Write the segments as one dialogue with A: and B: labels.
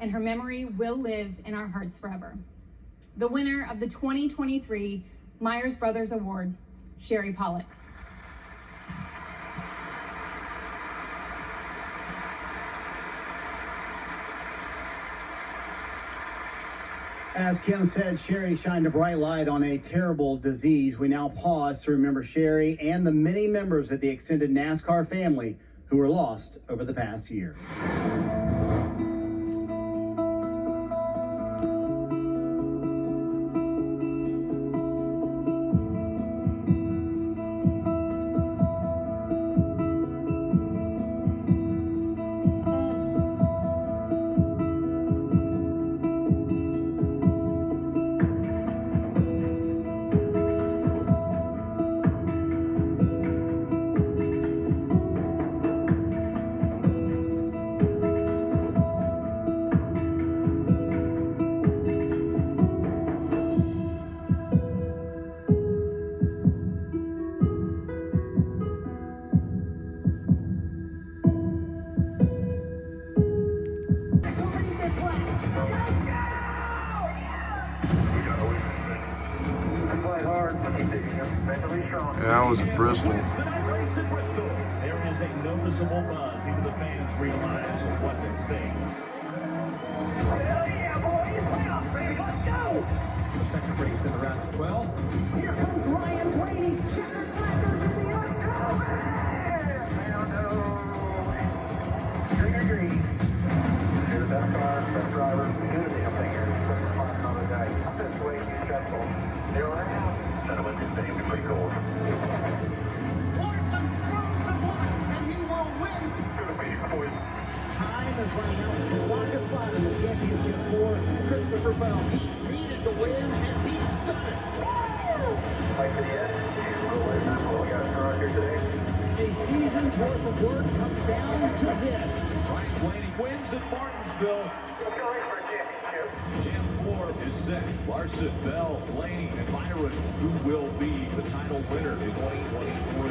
A: and her memory will live in our hearts forever. The winner of the 2023 Myers Brothers Award, Sherry Pollex.
B: As Kim said, Sherry shined a bright light on a terrible disease. We now pause to remember Sherry and the many members of the extended NASCAR family who were lost over the past year.
C: Yeah, I was at Bristol.
D: There is a noticeable buzz. Even the fans realize what's at stake. Hell yeah, boys! Playoffs, baby! Let's go! The second race in the round of 12. Here comes Ryan Blaney's checkered flaggers in the uncovered! Green green. You're the best car, best driver. Do the damn thing here. Just put the spot on the guy. I'm this way, be stressful. 0.5. Gentlemen, this thing is pretty cool.
B: Larson throws the block, and he will win. Time is running out to lock a spot in the championship for Christopher Bell. He needed to win, and he's done it.
D: Fight to the end. What we got around here today?
B: A season's worth of work comes down to this.
D: Ryan Blaney wins at Martinsville.
E: Let's go race for a championship.
D: Jam 4 is set. Larson, Bell, Blaney, and Byron, who will be the title winner in 2023.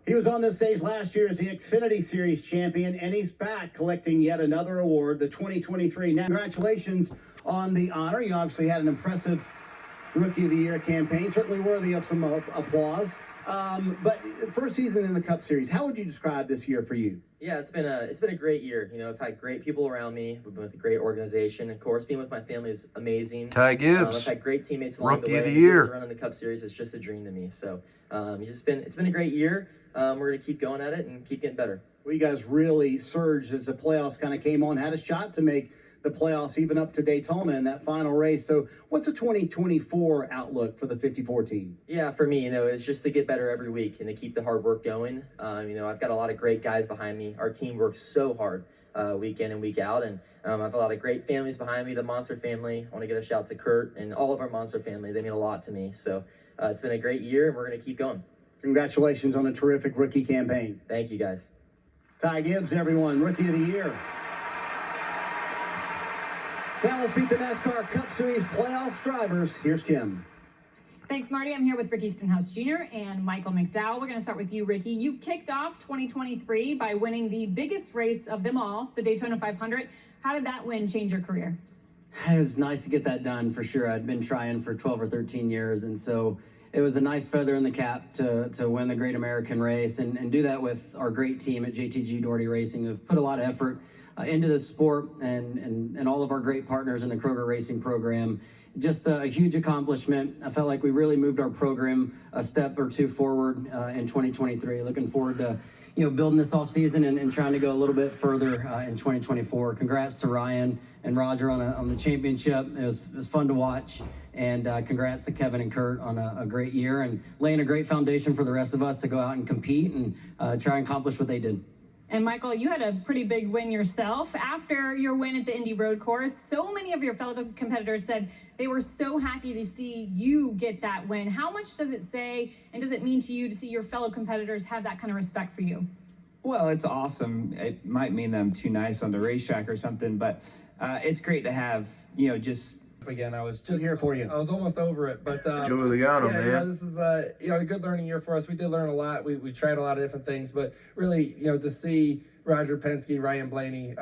B: He was on this stage last year as the Xfinity Series champion, and he's back collecting yet another award, the 2023. Now, congratulations on the honor. You obviously had an impressive Rookie of the Year campaign, certainly worthy of some applause. But first season in the Cup Series, how would you describe this year for you?
F: Yeah, it's been a great year. You know, I've had great people around me. We've been with a great organization. Of course, being with my family is amazing.
C: Ty Gibbs,
F: I've had great teammates along the way.
C: Rookie of the Year.
F: Running the Cup Series is just a dream to me. So, it's been a great year. We're gonna keep going at it and keep getting better.
B: Well, you guys really surged as the playoffs kind of came on, had a shot to make the playoffs even up to Daytona in that final race. So what's the 2024 outlook for the 54 team?
F: Yeah, for me, it's just to get better every week and to keep the hard work going. I've got a lot of great guys behind me. Our team works so hard week in and week out, and I have a lot of great families behind me, the Monster family. I want to give a shout out to Kurt and all of our Monster family. They mean a lot to me. So it's been a great year, and we're going to keep going.
B: Congratulations on a terrific rookie campaign.
F: Thank you, guys.
B: Ty Gibbs, everyone, Rookie of the Year. Now let's meet the NASCAR Cup Series playoff drivers. Here's Kim.
A: Thanks, Marty. I'm here with Ricky Stenhouse Jr. and Michael McDowell. We're going to start with you, Ricky. You kicked off 2023 by winning the biggest race of them all, the Daytona 500. How did that win change your career?
G: It was nice to get that done for sure. I'd been trying for 12 or 13 years, and so it was a nice feather in the cap to win the Great American Race and do that with our great team at JTG Doherty Racing, who've put a lot of effort into this sport and all of our great partners in the Kroger Racing program. Just a huge accomplishment. I felt like we really moved our program a step or two forward in 2023. Looking forward to building this off season and trying to go a little bit further in 2024. Congrats to Ryan and Roger on the championship. It was fun to watch. And congrats to Kevin and Kurt on a great year and laying a great foundation for the rest of us to go out and compete and try and accomplish what they did.
A: And Michael, you had a pretty big win yourself. After your win at the Indy Road Course, so many of your fellow competitors said they were so happy to see you get that win. How much does it say and does it mean to you to see your fellow competitors have that kind of respect for you?
H: Well, it's awesome. It might mean that I'm too nice on the racetrack or something, but it's great to have, just...
I: Again, I was
B: just here for you.
I: I was almost over it, but
C: Joe Logano, man.
I: This is a good learning year for us. We did learn a lot. We tried a lot of different things, but really, to see Roger Penske, Ryan Blaney,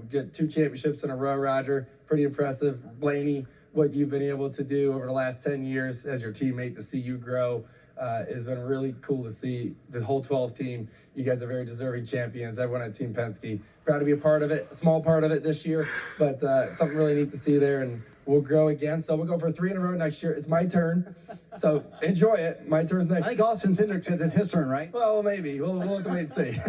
I: get 2 championships in a row, Roger. Pretty impressive. Blaney, what you've been able to do over the last 10 years as your teammate, to see you grow has been really cool to see. The whole 12 team, you guys are very deserving champions. Everyone at Team Penske, proud to be a part of it, a small part of it this year, but something really neat to see there, and we'll grow again. So we'll go for 3 in a row next year. It's my turn, so enjoy it. My turn's next.
B: I think Austin Cindric says it's his turn, right?
I: Well, maybe. We'll have to wait and see.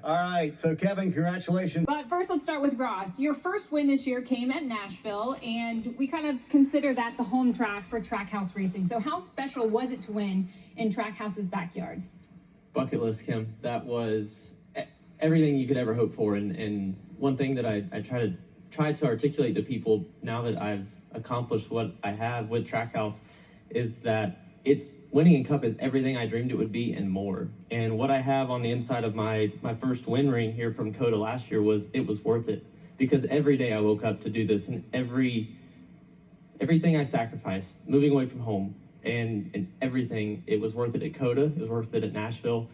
B: All right, so Kevin, congratulations.
A: But first, let's start with Ross. Your first win this year came at Nashville, and we kind of consider that the home track for Trackhouse racing. So how special was it to win in Trackhouse's backyard?
J: Bucket list, Kim. That was everything you could ever hope for. And one thing that I try to articulate to people now that I've accomplished what I have with Trackhouse is that it's winning in Cup is everything I dreamed it would be and more. And what I have on the inside of my first win ring here from COTA last year was worth it, because every day I woke up to do this, and everything I sacrificed, moving away from home and everything, it was worth it at COTA, it was worth it at Nashville.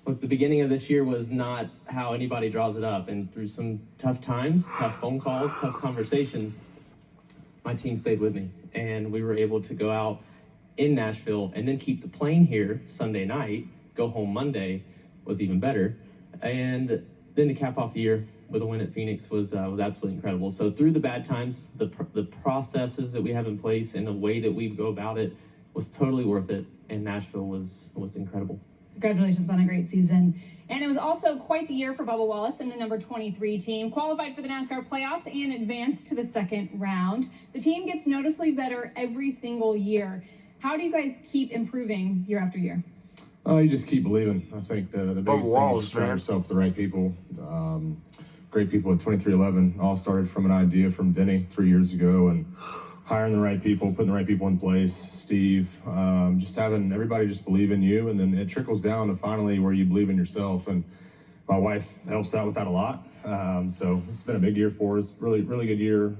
J: Look, the beginning of this year was not how anybody draws it up, and through some tough times, tough phone calls, tough conversations, my team stayed with me, and we were able to go out in Nashville and then keep the plane here Sunday night, go home Monday was even better, and then to cap off the year with a win at Phoenix was absolutely incredible. So through the bad times, the processes that we have in place and the way that we go about it was totally worth it, and Nashville was incredible.
A: Congratulations on a great season. And it was also quite the year for Bubba Wallace and the number 23 team, qualified for the NASCAR playoffs and advanced to the second round. The team gets noticeably better every single year. How do you guys keep improving year after year?
K: Oh, you just keep believing. I think the biggest thing is surround yourself with the right people. Great people at 2311 all started from an idea from Denny 3 years ago, and hiring the right people, putting the right people in place, Steve, just having everybody just believe in you, and then it trickles down to finally where you believe in yourself. And my wife helps out with that a lot. So it's been a big year for us, really, really good year.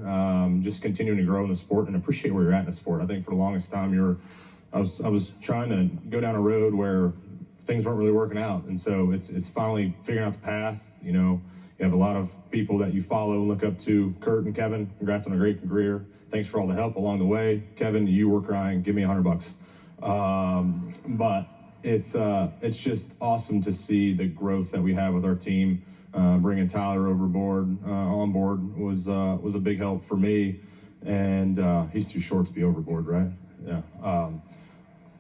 K: Just continuing to grow in the sport and appreciate where you're at in the sport. I think for the longest time I was trying to go down a road where things weren't really working out, and so it's finally figuring out the path. You have a lot of people that you follow and look up to. Kurt and Kevin, congrats on a great career. Thanks for all the help along the way. Kevin, you were crying. Give me $100. But it's just awesome to see the growth that we have with our team. Bringing Tyler on board was a big help for me, and he's too short to be overboard, right? Yeah.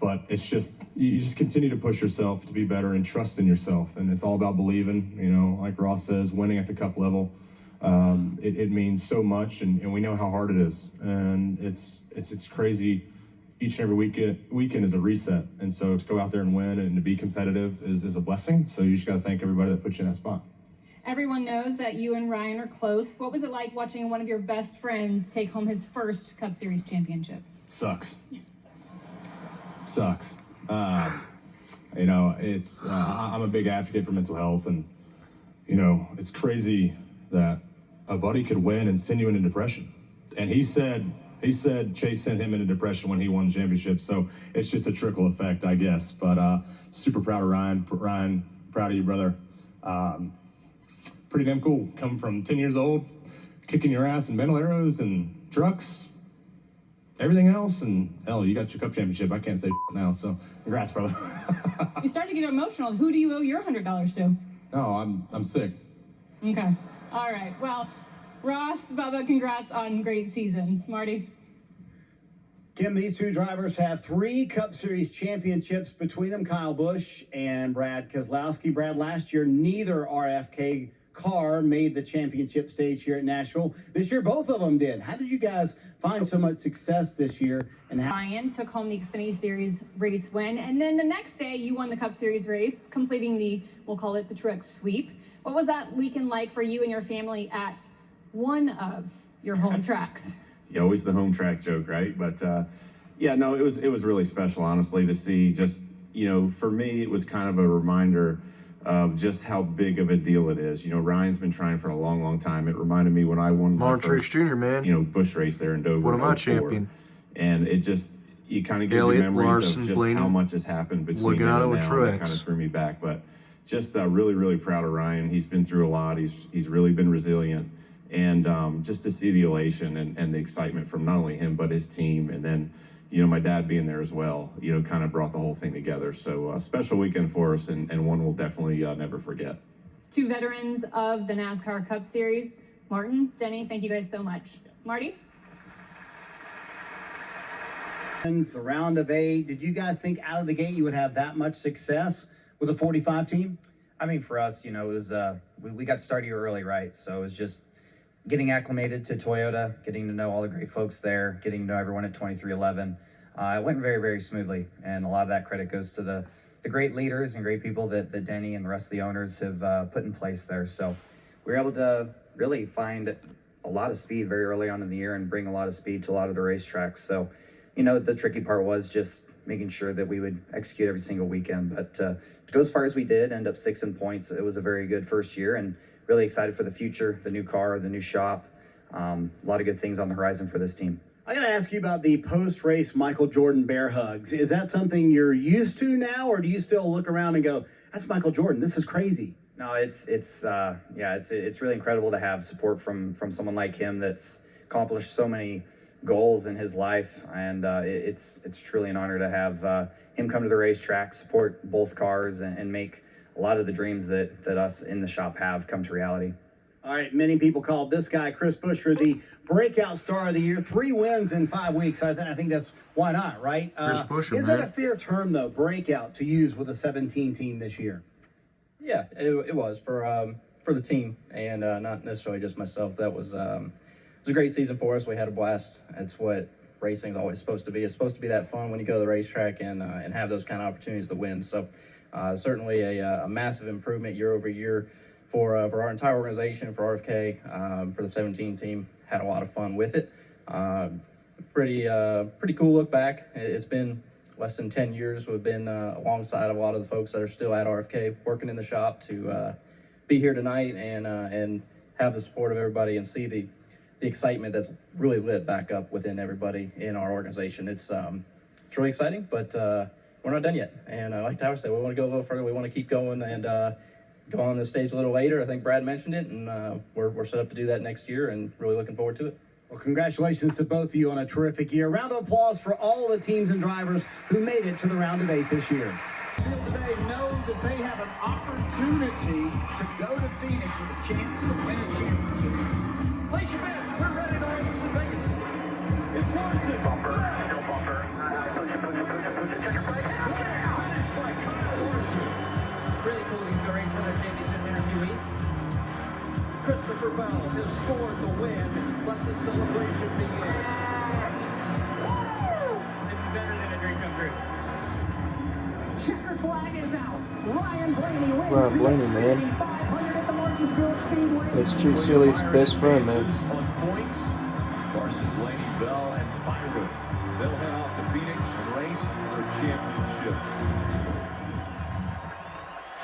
K: But it's just, you just continue to push yourself to be better and trust in yourself. And it's all about believing, like Ross says, winning at the Cup level. It means so much, and we know how hard it is. And it's crazy. Each and every weekend is a reset. And so to go out there and win and to be competitive is a blessing. So you just got to thank everybody that put you in that spot.
A: Everyone knows that you and Ryan are close. What was it like watching one of your best friends take home his first Cup Series championship?
K: Sucks. I'm a big advocate for mental health, and it's crazy that a buddy could win and send you into depression. And he said Chase sent him into depression when he won the championship. So it's just a trickle effect, I guess. But super proud of Ryan. Ryan, proud of you, brother. Pretty damn cool. Coming from 10 years old, kicking your ass in mental arrows and trucks, everything else, and hell, you got your Cup championship. I can't say now, so congrats, brother.
A: You started to get emotional. Who do you owe your $100 to?
K: No, I'm sick.
A: Okay. All right. Well, Ross, Bubba, congrats on great seasons. Marty?
B: Kim, these two drivers have 3 Cup Series championships between them, Kyle Busch and Brad Keselowski. Brad, last year, neither RFK car made the championship stage here at Nashville. This year, both of them did. How did you guys find so much success this year? And
A: Ryan took home the Xfinity Series race win, and then the next day you won the Cup Series race, completing we'll call it the Truex sweep. What was that weekend like for you and your family at one of your home tracks?
L: Yeah, always the home track joke, right? But it was really special, honestly, to see just, for me, it was kind of a reminder of just how big of a deal it is. Ryan's been trying for a long, long time. It reminded me when I won my first,
C: Jr., man.
L: Busch race there in Dover.
C: What am I champion?
L: And it just, you kind of get
C: Elliott,
L: memories
C: Larson,
L: of just
C: Blaney,
L: how much has happened between
C: Logano, and
L: now,
C: Truex.
L: that kind of threw me back. But just really, really proud of Ryan. He's been through a lot. He's really been resilient. And just to see the elation and the excitement from not only him, but his team. And then, my dad being there as well, kind of brought the whole thing together. So a special weekend for us, and one we'll definitely never forget.
A: 2 veterans of the NASCAR Cup Series. Martin, Denny, thank you guys so much. Marty?
B: The round of 8. Did you guys think out of the gate you would have that much success with a 45 team?
M: I mean, for us, it was we got started early, right? So it was just getting acclimated to Toyota, getting to know all the great folks there, getting to know everyone at 2311. It went very, very smoothly, and a lot of that credit goes to the great leaders and great people that Denny and the rest of the owners have put in place there. So we were able to really find a lot of speed very early on in the year and bring a lot of speed to a lot of the racetracks. So, the tricky part was just making sure that we would execute every single weekend. But to go as far as we did, end up 6 in points, it was a very good first year, and really excited for the future, the new car, the new shop. A lot of good things on the horizon for this team.
B: I got to ask you about the post-race Michael Jordan bear hugs. Is that something you're used to now, or do you still look around and go, that's Michael Jordan, this is crazy?
M: No, it's really incredible to have support from someone like him that's accomplished so many goals in his life, and it's truly an honor to have him come to the racetrack, support both cars, and make a lot of the dreams that us in the shop have come to reality.
B: All right, many people called this guy, Chris Buescher, the breakout star of the year. 3 wins in 5 weeks. I think that's, why not, right?
C: Chris Buescher,
B: is that a fair term, though, breakout, to use with a 17 team this year?
N: Yeah, it was for the team, and not necessarily just myself. That was it was a great season for us. We had a blast. It's what racing's always supposed to be. It's supposed to be that fun when you go to the racetrack and have those kind of opportunities to win. So certainly a massive improvement year over year for our entire organization, for RFK, for the 17 team. Had a lot of fun with it. Pretty cool look back. It's been less than 10 years. We've been alongside a lot of the folks that are still at RFK, working in the shop, to be here tonight and have the support of everybody and see the excitement that's really lit back up within everybody in our organization. It's really exciting, but we're not done yet. And like Tyler said, we want to go a little further. We want to keep going and go on the stage a little later. I think Brad mentioned it, and we're set up to do that next year, and really looking forward to it.
B: Well, congratulations to both of you on a terrific year. Round of applause for all the teams and drivers who made it to the round of 8 this year.
D: They know that they have an opportunity to go to Phoenix with a chance to win a championship. Place your bets. We're ready to race in Vegas. It's Larson. Bumper. No bumper. Check your brake. Finished by Kyle Larson.
F: Really cool to get to a race for their championship in a few weeks.
B: Christopher Bell has scored the win. Let the celebration begin.
F: This is better than a dream come true.
D: Checker flag is out. Ryan Blaney wins.
O: Ryan Blaney, man. It's Chief Silly's best friend, man.
D: On points, Larson, Blaney, Bell, and Byron. They'll head off to Phoenix and race for a championship.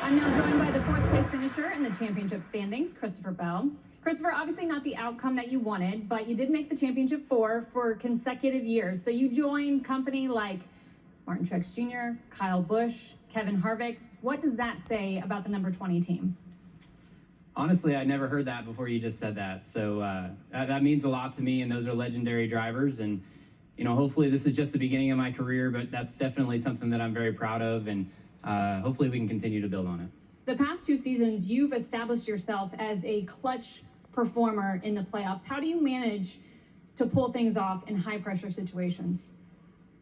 A: I'm now joined by the 4th place finisher in the championship standings, Christopher Bell. Christopher, obviously not the outcome that you wanted, but you did make the championship 4 for consecutive years. So you joined company like Martin Truex Jr., Kyle Busch, Kevin Harvick. What does that say about the number 20 team?
P: Honestly, I never heard that before you just said that. So that means a lot to me, and those are legendary drivers. And, hopefully this is just the beginning of my career, but that's definitely something that I'm very proud of, and hopefully we can continue to build on it.
A: The past 2 seasons, you've established yourself as a clutch performer in the playoffs. How do you manage to pull things off in high-pressure situations?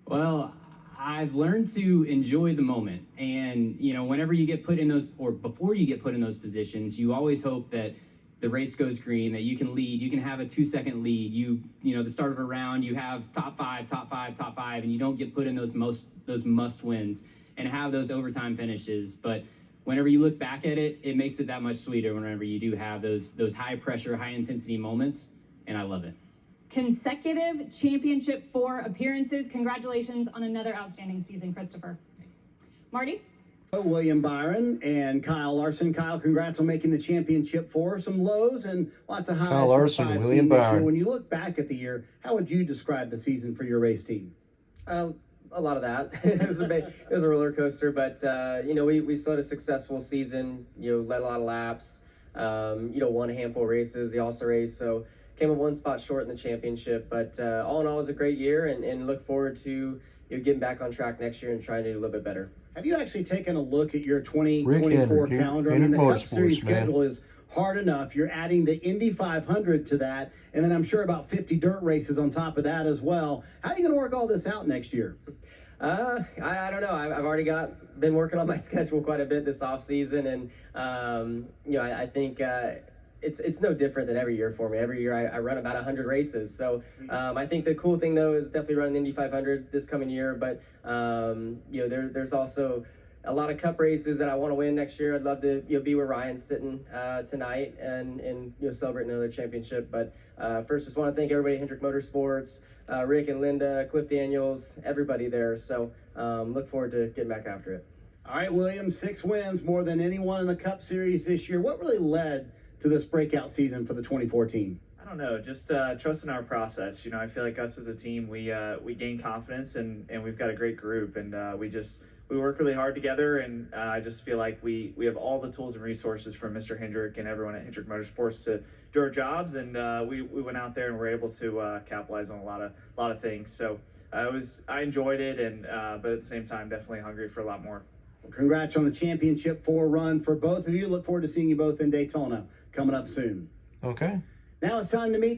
P: Well, I've learned to enjoy the moment, and whenever you get put in those, or before you get put in those positions, you always hope that the race goes green, that you can lead, you can have a 2-second lead, the start of a round, you have top five, and you don't get put in those must wins and have those overtime finishes. But whenever you look back at it, it makes it that much sweeter whenever you do have those high pressure, high intensity moments, and I love it.
A: Consecutive championship 4 appearances. Congratulations on another outstanding season, Christopher. Marty?
B: William Byron and Kyle Larson. Kyle, congrats on making the championship 4. Some lows and lots of highs.
O: Kyle Larson,
B: for the 5
O: William
B: team this year.
O: Byron.
B: When you look back at the year, how would you describe the season for your race team?
Q: a lot of that. It was a roller coaster, but you know, we still had a successful season. You know, led a lot of laps. You know, won a handful of races, the All-Star race. So came in one spot short in the championship. But all in all, it was a great year, and look forward to getting back on track next year and trying to do a little bit better.
B: Have you actually taken a look at your 2024 calendar? I mean, the Cup Series schedule is hard enough. You're adding the Indy 500 to that, and then I'm sure about 50 dirt races on top of that as well. How are you going to work all this out next year?
Q: I don't know. I've already been working on my schedule quite a bit this off season, and you know, I think it's no different than every year for me. Every year I run about 100 races. So I think the cool thing though is definitely running the Indy 500 this coming year. But you know, there's also a lot of Cup races that I want to win next year. I'd love to be where Ryan's sitting tonight and celebrate another championship. But first, just want to thank everybody at Hendrick Motorsports, Rick and Linda, Cliff Daniels, everybody there. So look forward to getting back after it.
B: All right, Williams, 6 wins, more than anyone in the Cup Series this year. What really led to this breakout season for the 2014?
R: I don't know, just trusting our process. You know, I feel like us as a team, we gain confidence, and we've got a great group, and we work really hard together, and I just feel like we have all the tools and resources from Mr. Hendrick and everyone at Hendrick Motorsports to do our jobs, and we went out there and were able to capitalize on a lot of things. So I enjoyed it, and but at the same time, definitely hungry for a lot more.
B: Well, congrats on the championship 4 run for both of you. Look forward to seeing you both in Daytona coming up soon.
O: Okay.
B: Now it's time to meet